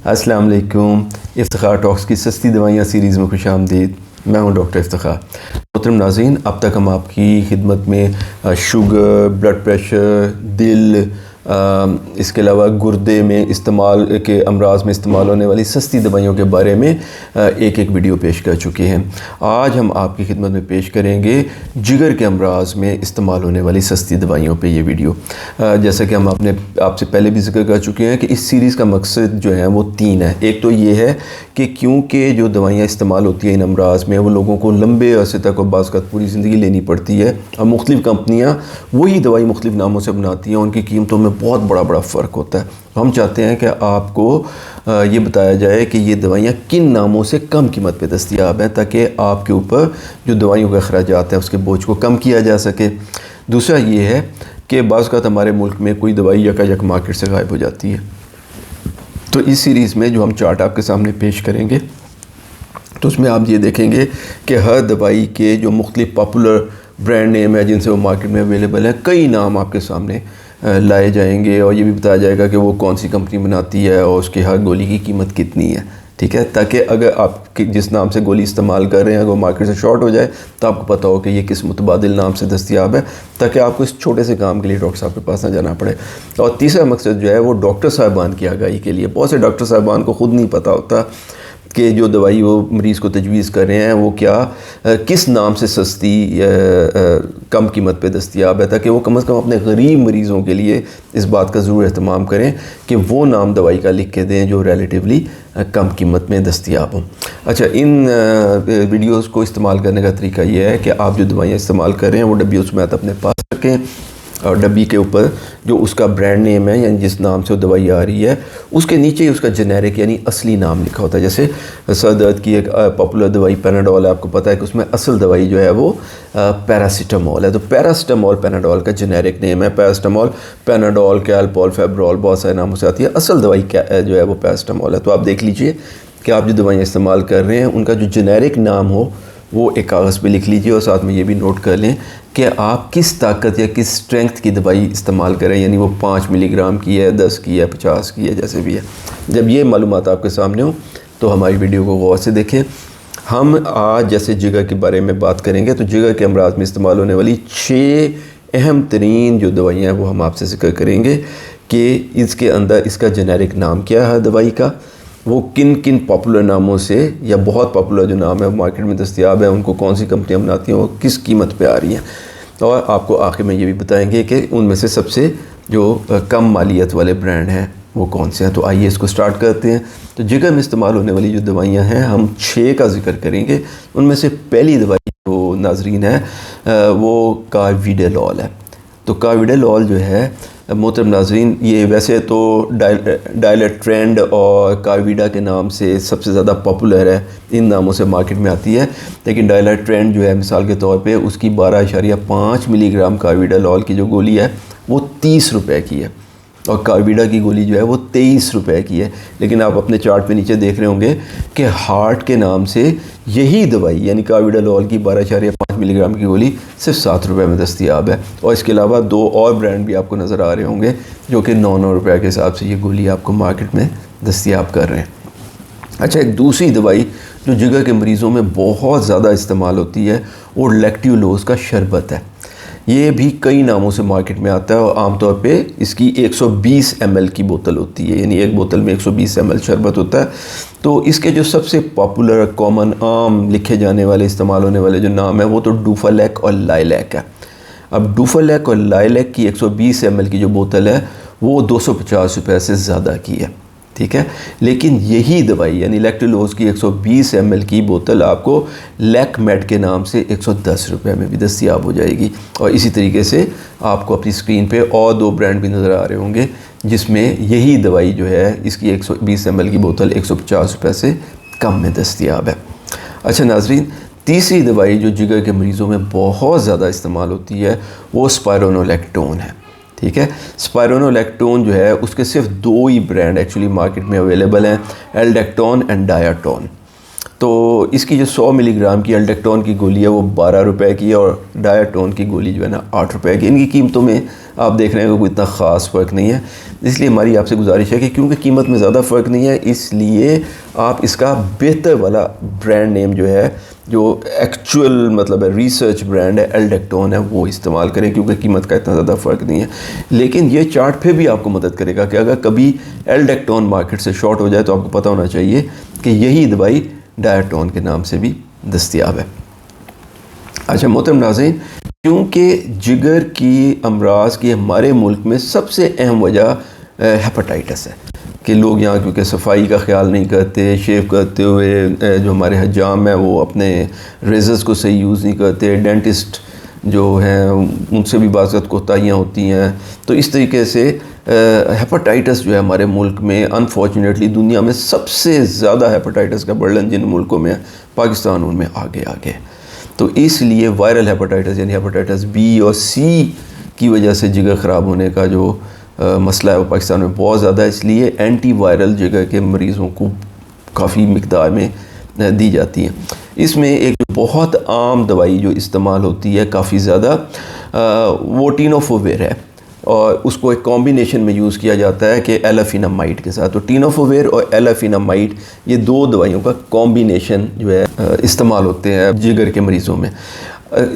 अस्सलाम वालेकुम। इफ्तिखार टॉक्स की सस्ती दवाइयाँ सीरीज़ में खुशामदीद। मैं हूं डॉक्टर इफ्तिखार। मोहतरम नाज़रीन, अब तक हम आपकी खिदमत में शुगर, ब्लड प्रेशर, दिल, इसके अलावा गुर्दे में इस्तेमाल के अमराज में इस्तेमाल होने वाली सस्ती दवाइयों के बारे में एक एक वीडियो पेश कर चुके हैं। आज हम आपकी खिदमत में पेश करेंगे जिगर के अमराज में इस्तेमाल होने वाली सस्ती दवाइयों पे ये वीडियो। जैसा कि हम आपसे पहले भी जिक्र कर चुके हैं कि इस सीरीज़ का मकसद जो है वो तीन है। एक तो ये है कि क्योंकि जो दवाइयाँ इस्तेमाल होती हैं इन अमराज में वो लोगों को लंबे अरसे तक और बाज़ पूरी ज़िंदगी लेनी पड़ती है, और मुख्तलिफ़ कंपनियाँ वही दवाई मुख्तलिफ़ नामों से बनाती हैं, उनकी कीमतों में बहुत बड़ा फ़र्क होता है। तो हम चाहते हैं कि आपको ये बताया जाए कि ये दवाइयाँ किन नामों से कम कीमत पे दस्तयाब हैं, ताकि आपके ऊपर जो दवाइयों के अखराजात हैं उसके बोझ को कम किया जा सके। दूसरा ये है कि बाज़ औक़ात हमारे मुल्क में कोई दवाई यकायक मार्केट से गायब हो जाती है, तो इस सीरीज़ में जो हम चार्ट आपके सामने पेश करेंगे तो उसमें आप ये देखेंगे कि हर दवाई के जो मुख्तलिफ़ पॉपुलर ब्रांड नेम है जिनसे वो मार्केट में अवेलेबल है, कई नाम आपके सामने लाए जाएंगे, और ये भी बताया जाएगा कि वो कौन सी कंपनी बनाती है और उसकी हर गोली की कीमत कितनी है। ठीक है, ताकि अगर आप जिस नाम से गोली इस्तेमाल कर रहे हैं अगर वो मार्केट से शॉर्ट हो जाए तो आपको पता हो कि ये किस मुतबादिल नाम से दस्तयाब है, ताकि आपको इस छोटे से काम के लिए डॉक्टर साहब के पास ना जाना पड़े। और तीसरा मकसद जो है वो डॉक्टर साहबान की आगाही के लिए। बहुत से डॉक्टर साहबान को ख़ुद नहीं पता होता कि जो दवाई वो मरीज़ को तजवीज़ कर रहे हैं वो किस नाम से सस्ती कम कीमत पे दस्तयाब है, ताकि वो कम से कम अपने गरीब मरीज़ों के लिए इस बात का ज़रूर एहतमाम करें कि वो नाम दवाई का लिख के दें जो रिलेटिवली कम कीमत में दस्तयाब हों। अच्छा, इन वीडियोज़ को इस्तेमाल करने का तरीका ये है कि आप जो दवाइयाँ इस्तेमाल कर रहे हैं वो डब्बी उसमें अपने पास रखें, और डब्बी के ऊपर जो उसका ब्रांड नेम है यानी जिस नाम से वो दवाई आ रही है उसके नीचे ही उसका जेनेरिक यानी असली नाम लिखा होता है। जैसे सर दर्द की एक पॉपुलर दवाई पैनाडोल है, आपको पता है कि उसमें असल दवाई जो है वो पैरासीटामोल है, तो पैरासीटामोल पैनाडोल का जेनेरिक नेम है। पैरासीटामोल, पैनाडोल, कैलपॉल, फेब्रोल, बहुत सारे नामों से आती है। असल दवाई क्या जो है वो पैरासीटामोल है। तो आप देख लीजिए कि आप जो दवाइयाँ इस्तेमाल कर रहे हैं उनका जो जेनेरिक नाम हो वो एक कागज़ पे लिख लीजिए, और साथ में ये भी नोट कर लें कि आप किस ताकत या किस स्ट्रेंथ की दवाई इस्तेमाल करें, यानी वो 5 मिलीग्राम की है, 10 की है, 50 की है, जैसे भी है। जब ये मालूमात आपके सामने हो तो हमारी वीडियो को गौर से देखें। हम आज जैसे जिगर के बारे में बात करेंगे, तो जिगर के अमराज में इस्तेमाल होने वाली 6 अहम तरीन जो दवाइयाँ हैं वो हम आपसे जिक्र करेंगे कि इसके अंदर इसका जेनेरिक नाम क्या है दवाई का, वो किन किन पॉपुलर नामों से या बहुत पॉपुलर जो नाम है मार्केट में दस्तयाब है उनको कौन सी कंपनियां बनाती हैं, वो किस कीमत पे आ रही हैं, और आपको आखिर में ये भी बताएंगे कि उनमें से सबसे जो कम मालियत वाले ब्रांड हैं वो कौन से हैं। तो आइए इसको स्टार्ट करते हैं। तो जिगर में इस्तेमाल होने वाली जो दवाइयाँ हैं हम 6 का जिक्र करेंगे। उनमें से पहली दवाई जो नाजरीन है वो कार्विडेलॉल है। तो कार्विडेलॉल जो है मोहतरम नाज़रीन, ये वैसे तो डायलेट्रेंड और कार्विडा के नाम से सबसे ज़्यादा पॉपुलर है, इन नामों से मार्केट में आती है। लेकिन डायलेट्रेंड जो है मिसाल के तौर पे उसकी 12.5 मिलीग्राम कार्विडेलॉल की जो गोली है वो 30 रुपए की है, और कार्विडा की गोली जो है वो 23 रुपए की है। लेकिन आप अपने चार्ट पे नीचे देख रहे होंगे कि हार्ट के नाम से यही दवाई यानी कार्विडेलॉल की 12.5 मिलीग्राम की गोली सिर्फ 7 रुपये में दस्तयाब है, और इसके अलावा 2 और ब्रांड भी आपको नज़र आ रहे होंगे जो कि 9 रुपये के हिसाब से ये गोली आपको मार्केट में दस्तयाब कर रहे हैं। अच्छा, एक दूसरी दवाई जो जिगर के मरीज़ों में बहुत ज़्यादा इस्तेमाल होती है वो लैक्टुलोज़ का शरबत है। ये भी कई नामों से मार्केट में आता है, और आमतौर पे इसकी 120 ml की बोतल होती है, यानी एक बोतल में 120 ml शरबत होता है। तो इसके जो सबसे पॉपुलर कॉमन आम लिखे जाने वाले इस्तेमाल होने वाले जो नाम है वो तो डूफालेक और लाइलैक है। अब डूफालेक और लाइलैक की 120 ml की जो बोतल है वो 250 रुपये से ज़्यादा की है। ठीक है, लेकिन यही दवाई यानी लैक्टुलोज़ की 120 ml की बोतल आपको लैकमेड के नाम से 110 रुपये में भी दस्तयाब हो जाएगी। और इसी तरीके से आपको अपनी स्क्रीन पे और 2 ब्रांड भी नज़र आ रहे होंगे जिसमें यही दवाई जो है इसकी 120 ml की बोतल 150 रुपये से कम में दस्तयाब है। अच्छा नाजरीन, तीसरी दवाई जो जिगर के मरीज़ों में बहुत ज़्यादा इस्तेमाल होती है वो स्पायरोनोलैक्टोन है। ठीक है, स्पायरोनोलैक्टोन जो है उसके सिर्फ 2 ही ब्रांड एक्चुअली मार्केट में अवेलेबल हैं, एल्डेक्टोन एंड डायाटोन। तो इसकी जो 100 मिलीग्राम की एल्डेक्टोन की गोली है वो 12 रुपए की है, और डायाटोन की गोली जो है ना 8 रुपए की। इनकी कीमतों में आप देख रहे हैं कि कोई इतना ख़ास फ़र्क नहीं है। इसलिए हमारी आपसे गुजारिश है कि क्योंकि कीमत में ज़्यादा फ़र्क नहीं है, इसलिए आप इसका बेहतर वाला ब्रांड नेम जो है, जो एक्चुअल मतलब है रिसर्च ब्रांड है, एल्डेक्टोन है, वो इस्तेमाल करें, क्योंकि कीमत का इतना ज़्यादा फ़र्क नहीं है। लेकिन ये चार्ट फिर भी आपको मदद करेगा कि अगर कभी एल्डेक्टोन मार्केट से शॉर्ट हो जाए तो आपको पता होना चाहिए कि यही दवाई डायाटोन के नाम से भी दस्तयाब है। अच्छा मोहतरम नाज़रीन, क्योंकि जिगर की अमराज की हमारे मुल्क में सबसे अहम वजह हेपेटाइटिस है कि लोग यहाँ क्योंकि सफाई का ख्याल नहीं करते, शेव करते हुए जो हमारे हजाम है वो अपने रेज़र्स को सही यूज़ नहीं करते, डेंटिस्ट जो हैं उनसे भी बाज़त कोताहियाँ होती हैं। तो इस तरीके से हेपेटाइटिस जो है हमारे मुल्क में अनफॉर्चुनेटली दुनिया में सबसे ज़्यादा हेपेटाइटिस का बर्डन जिन मुल्कों में है, पाकिस्तान उनमें आगे आगे। तो इसलिए वायरल हेपेटाइटिस यानी हेपेटाइटिस बी और सी की वजह से जिगर ख़राब होने का जो मसला है वो पाकिस्तान में बहुत ज़्यादा है। इसलिए एंटी वायरल जिगर के मरीज़ों को काफ़ी मिकदार में दी जाती हैं। इसमें एक बहुत आम दवाई जो इस्तेमाल होती है काफ़ी ज़्यादा, वो टीनोफोविर है, और उसको एक कॉम्बिनेशन में यूज़ किया जाता है कि एलाफिनामाइड के साथ। तो टीनोफोविर और एलाफिनामाइड ये दो दवाइयों का कॉम्बिनेशन जो है इस्तेमाल होते हैं जिगर के मरीज़ों में।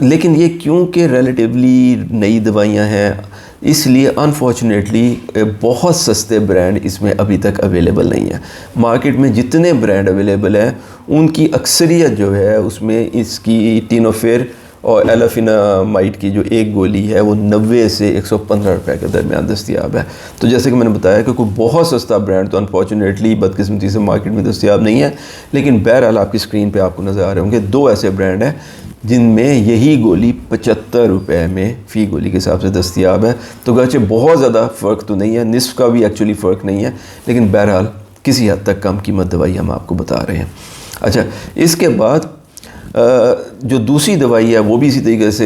लेकिन ये क्योंकि रिलेटिवली नई दवाइयाँ हैं, इसलिए अनफॉर्चुनेटली बहुत सस्ते ब्रांड इसमें अभी तक अवेलेबल नहीं है। मार्केट में जितने ब्रांड अवेलेबल हैं उनकी अक्सरियत जो है उसमें इसकी टीनोफिर और एलाफिनामाइड की जो एक गोली है वो 90 से 115 रुपए के दरमियान दस्तयाब है। तो जैसे कि मैंने बताया कि कोई बहुत सस्ता ब्रांड तो अनफॉर्चुनेटली बदकिस्मती से मार्केट में दस्तयाब नहीं है। लेकिन बहरहाल आपकी स्क्रीन पे आपको नज़र आ रहे होंगे दो ऐसे ब्रांड हैं जिनमें यही गोली 75 रुपए में फ़ी गोली के हिसाब से दस्तयाब है। तो गर्चे बहुत ज़्यादा फ़र्क तो नहीं है, निस्फ़ का भी एक्चुअली फ़र्क नहीं है, लेकिन बहरहाल किसी हद तक कम कीमत दवाई हम आपको बता रहे हैं। अच्छा, इसके बाद जो दूसरी दवाई है वो भी इसी तरीके से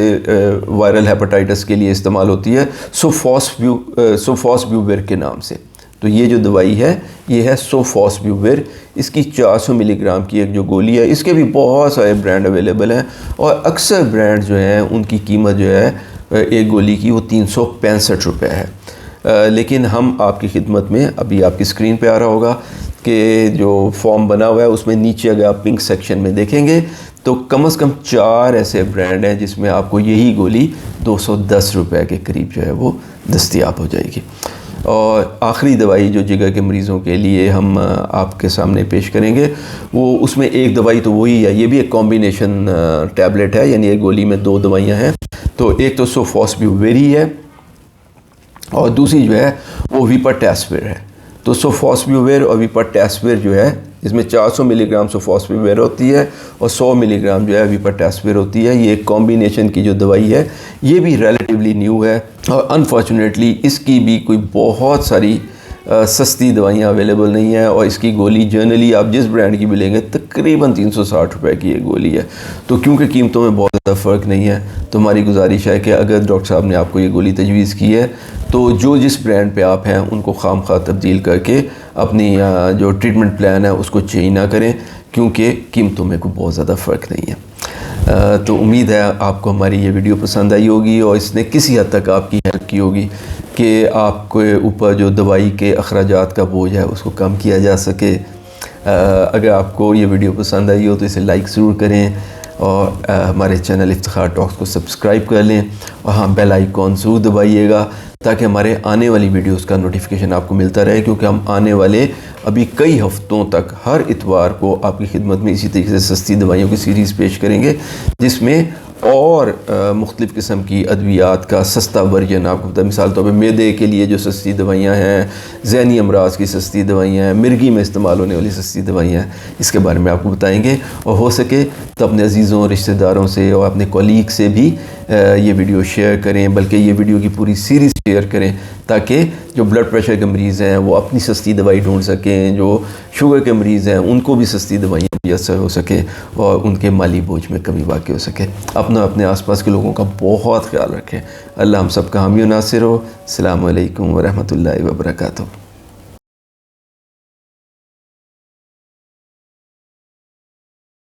वायरल हेपेटाइटिस के लिए इस्तेमाल होती है, सोफॉस्ब्यूविर के नाम से। तो ये जो दवाई है ये है सोफॉस्ब्यूविर। इसकी 400 मिलीग्राम की एक जो गोली है, इसके भी बहुत सारे ब्रांड अवेलेबल हैं, और अक्सर ब्रांड जो हैं उनकी कीमत जो है एक गोली की वो 365 रुपये है। लेकिन हम आपकी खिदमत में, अभी आपकी स्क्रीन पे आ रहा होगा कि जो फॉर्म बना हुआ है उसमें नीचे अगर आप पिंक सेक्शन में देखेंगे तो कम से कम 4 ऐसे ब्रांड हैं जिसमें आपको यही गोली 210 रुपये के करीब जो है वो दस्तयाब हो जाएगी। और आखिरी दवाई जो जिगर के मरीज़ों के लिए हम आपके सामने पेश करेंगे वो, उसमें एक दवाई तो वही है, ये भी एक कॉम्बिनेशन टैबलेट है, यानी एक गोली में 2 दवाइयाँ हैं। तो एक तो सोफॉस्ब्यूविर ही है और दूसरी जो है वो विपाटेस्विर है। तो सोफॉस्ब्यूविर और विपाटेस्विर जो है इसमें 400 मिलीग्राम सोफॉस्ब्यूविर होती है और 100 मिलीग्राम जो है विपाटेस्विर होती है। ये कॉम्बिनेशन की जो दवाई है ये भी रिलेटिवली न्यू है, और अनफॉर्चुनेटली इसकी भी कोई बहुत सारी सस्ती दवाइयाँ अवेलेबल नहीं है, और इसकी गोली जनरली आप जिस ब्रांड की भी लेंगे तकरीबन 360 रुपये की एक गोली है। तो क्योंकि कीमतों में बहुत ज़्यादा फ़र्क नहीं है, तो हमारी गुजारिश है कि अगर डॉक्टर साहब ने आपको ये गोली तजवीज़ की है तो जो जिस ब्रांड पे आप हैं उनको खामखा तब्दील करके अपनी जो ट्रीटमेंट प्लान है उसको चेंज ना करें, क्योंकि कीमतों में कोई बहुत ज़्यादा फ़र्क नहीं है। तो उम्मीद है आपको हमारी ये वीडियो पसंद आई होगी और इसने किसी हद तक आपकी हेल्प की होगी कि आपके ऊपर जो दवाई के अखराजात का बोझ है उसको कम किया जा सके। अगर आपको ये वीडियो पसंद आई हो तो इसे लाइक ज़रूर करें, और हमारे चैनल इफ्तिखार टॉक्स को सब्सक्राइब कर लें, और हाँ बेल आइकॉन ज़रूर दबाइएगा ताकि हमारे आने वाली वीडियोस का नोटिफिकेशन आपको मिलता रहे, क्योंकि हम आने वाले अभी कई हफ्तों तक हर इतवार को आपकी खिदमत में इसी तरीके से सस्ती दवाइयों की सीरीज़ पेश करेंगे, जिसमें और मुख्तलिफ़ किस्म की अद्वियात का सस्ता वर्जन आपको पता है। मिसाल तौर पर मैदे के लिए जो सस्ती दवाइयाँ हैं, ज़हनी अमराज की सस्ती दवाइयाँ हैं, मिर्गी में इस्तेमाल होने वाली सस्ती दवाइयाँ हैं, इसके बारे में आपको बताएंगे। और हो सके तो अपने अजीज़ों, रिश्तेदारों से और अपने कॉलीग से भी ये वीडियो शेयर करें, बल्कि ये वीडियो की पूरी सीरीज़ शेयर करें ताकि जो ब्लड प्रेशर के मरीज़ हैं वो अपनी सस्ती दवाई ढूंढ सकें, जो शुगर के मरीज़ हैं उनको भी सस्ती दवाइयाँ मुयस्सर हो सके और उनके माली बोझ में कमी वाक़ई हो सके। अपने आसपास के लोगों का बहुत ख्याल रखें। अल्लाह हम सब का हामी नासिर हो। अस्सलामु अलैकुम व रहमतुल्लाहि व बरकातुहू।